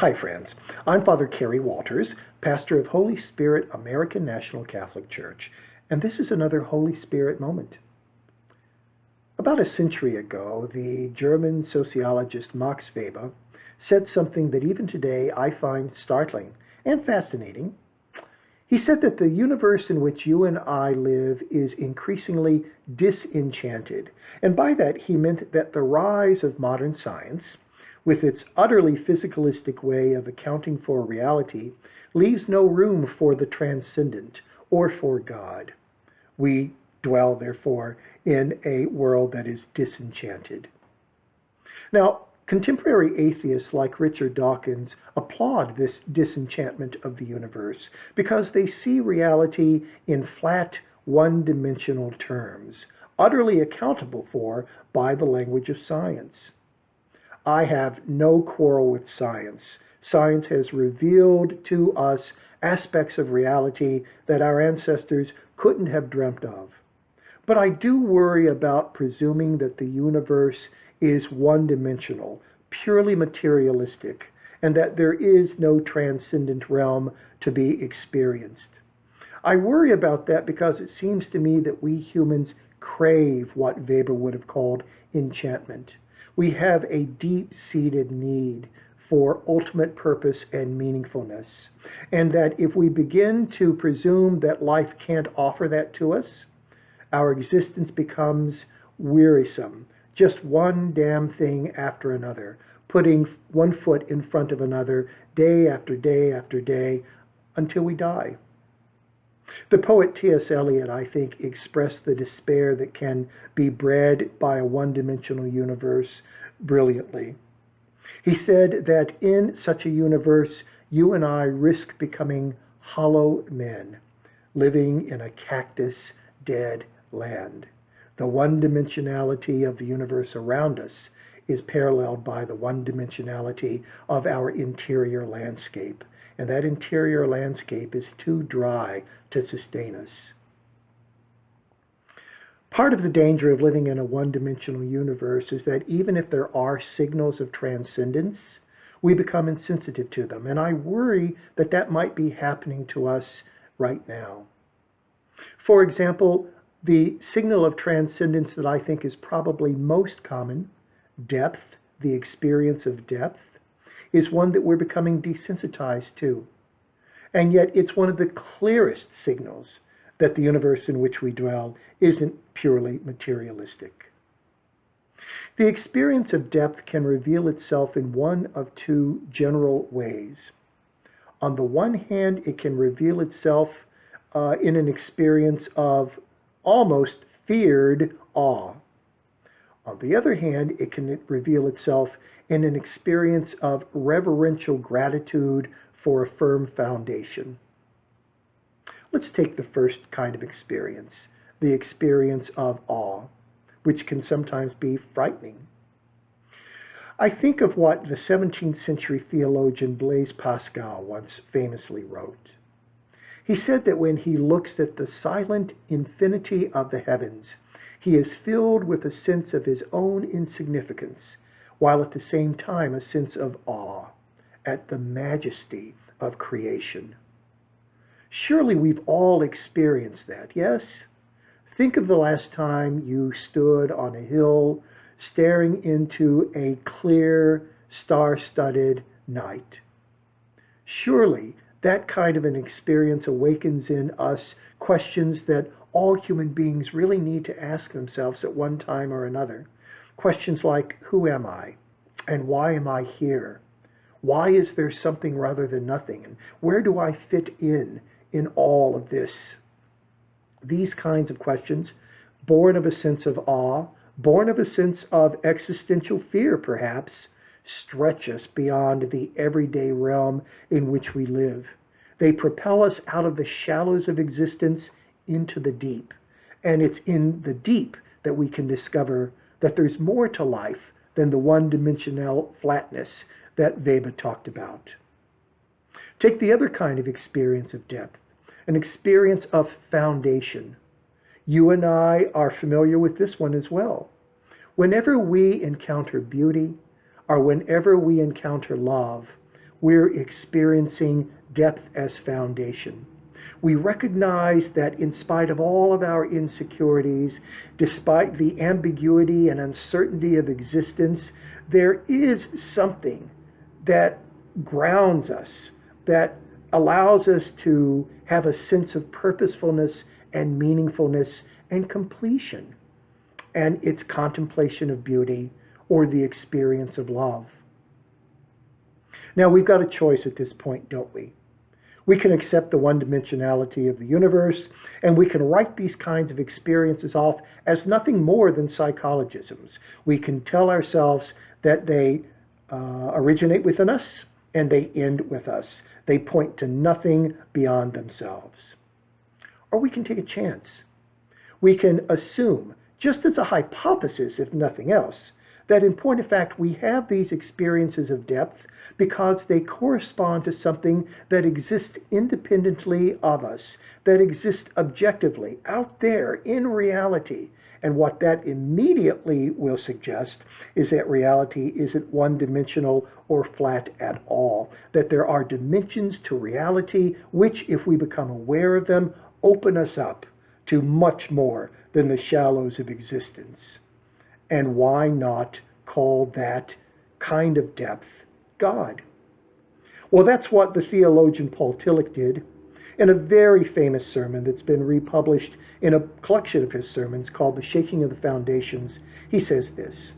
Hi, friends. I'm Father Kerry Walters, pastor of Holy Spirit American National Catholic Church, and this is another Holy Spirit moment. About a century ago, the German sociologist Max Weber said something that even today I find startling and fascinating. He said that the universe in which you and I live is increasingly disenchanted, and by that he meant that the rise of modern science, with its utterly physicalistic way of accounting for reality, leaves no room for the transcendent or for God. We dwell, therefore, in a world that is disenchanted. Now, contemporary atheists like Richard Dawkins applaud this disenchantment of the universe because they see reality in flat, one-dimensional terms, utterly accountable for by the language of science. I have no quarrel with science. Science has revealed to us aspects of reality that our ancestors couldn't have dreamt of. But I do worry about presuming that the universe is one-dimensional, purely materialistic, and that there is no transcendent realm to be experienced. I worry about that because it seems to me that we humans crave what Weber would have called enchantment. We have a deep-seated need for ultimate purpose and meaningfulness, and that if we begin to presume that life can't offer that to us, our existence becomes wearisome, just one damn thing after another, putting one foot in front of another day after day after day until we die. The poet T.S. Eliot, I think, expressed the despair that can be bred by a one-dimensional universe brilliantly. He said that in such a universe, you and I risk becoming hollow men, living in a cactus-dead land. The one-dimensionality of the universe around us is paralleled by the one-dimensionality of our interior landscape, and that interior landscape is too dry to sustain us. Part of the danger of living in a one-dimensional universe is that even if there are signals of transcendence, we become insensitive to them, and I worry that that might be happening to us right now. For example, the signal of transcendence that I think is probably most common, depth, the experience of depth, is one that we're becoming desensitized to. And yet it's one of the clearest signals that the universe in which we dwell isn't purely materialistic. The experience of depth can reveal itself in one of two general ways. On the one hand, it can reveal itself in an experience of almost feared awe. On the other hand, it can reveal itself in an experience of reverential gratitude for a firm foundation. Let's take the first kind of experience, the experience of awe, which can sometimes be frightening. I think of what the 17th century theologian Blaise Pascal once famously wrote. He said that when he looks at the silent infinity of the heavens, he is filled with a sense of his own insignificance, while at the same time a sense of awe at the majesty of creation. Surely we've all experienced that, yes? Think of the last time you stood on a hill staring into a clear, star-studded night. Surely that kind of an experience awakens in us questions that all human beings really need to ask themselves at one time or another. Questions like, who am I? And why am I here? Why is there something rather than nothing? And where do I fit in all of this? These kinds of questions, born of a sense of awe, born of a sense of existential fear perhaps, stretch us beyond the everyday realm in which we live. They propel us out of the shallows of existence into the deep. And it's in the deep that we can discover that there's more to life than the one-dimensional flatness that Weber talked about. Take the other kind of experience of depth, an experience of foundation. You and I are familiar with this one as well. Whenever we encounter beauty, or whenever we encounter love, we're experiencing depth as foundation. We recognize that in spite of all of our insecurities, despite the ambiguity and uncertainty of existence, there is something that grounds us, that allows us to have a sense of purposefulness and meaningfulness and completion. And it's contemplation of beauty or the experience of love. Now, we've got a choice at this point, don't we? We can accept the one-dimensionality of the universe, and we can write these kinds of experiences off as nothing more than psychologisms. We can tell ourselves that they originate within us and they end with us. They point to nothing beyond themselves. Or we can take a chance. We can assume, just as a hypothesis if nothing else, that in point of fact we have these experiences of depth because they correspond to something that exists independently of us, that exists objectively, out there in reality. And what that immediately will suggest is that reality isn't one-dimensional or flat at all, that there are dimensions to reality which, if we become aware of them, open us up to much more than the shallows of existence. And why not call that kind of depth God? Well, that's what the theologian Paul Tillich did in a very famous sermon that's been republished in a collection of his sermons called The Shaking of the Foundations. He says this.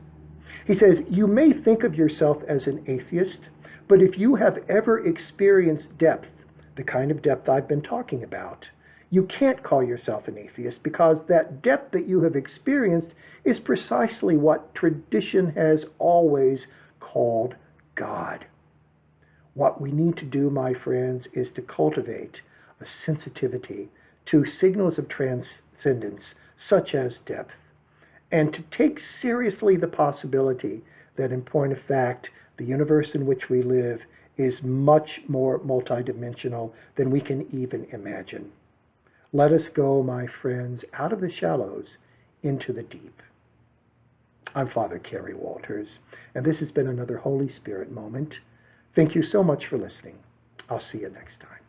He says, "You may think of yourself as an atheist, but if you have ever experienced depth, the kind of depth I've been talking about, you can't call yourself an atheist because that depth that you have experienced is precisely what tradition has always called God." What we need to do, my friends, is to cultivate a sensitivity to signals of transcendence, such as depth, and to take seriously the possibility that in point of fact, the universe in which we live is much more multidimensional than we can even imagine. Let us go, my friends, out of the shallows into the deep. I'm Father Kerry Walters, and this has been another Holy Spirit moment. Thank you so much for listening. I'll see you next time.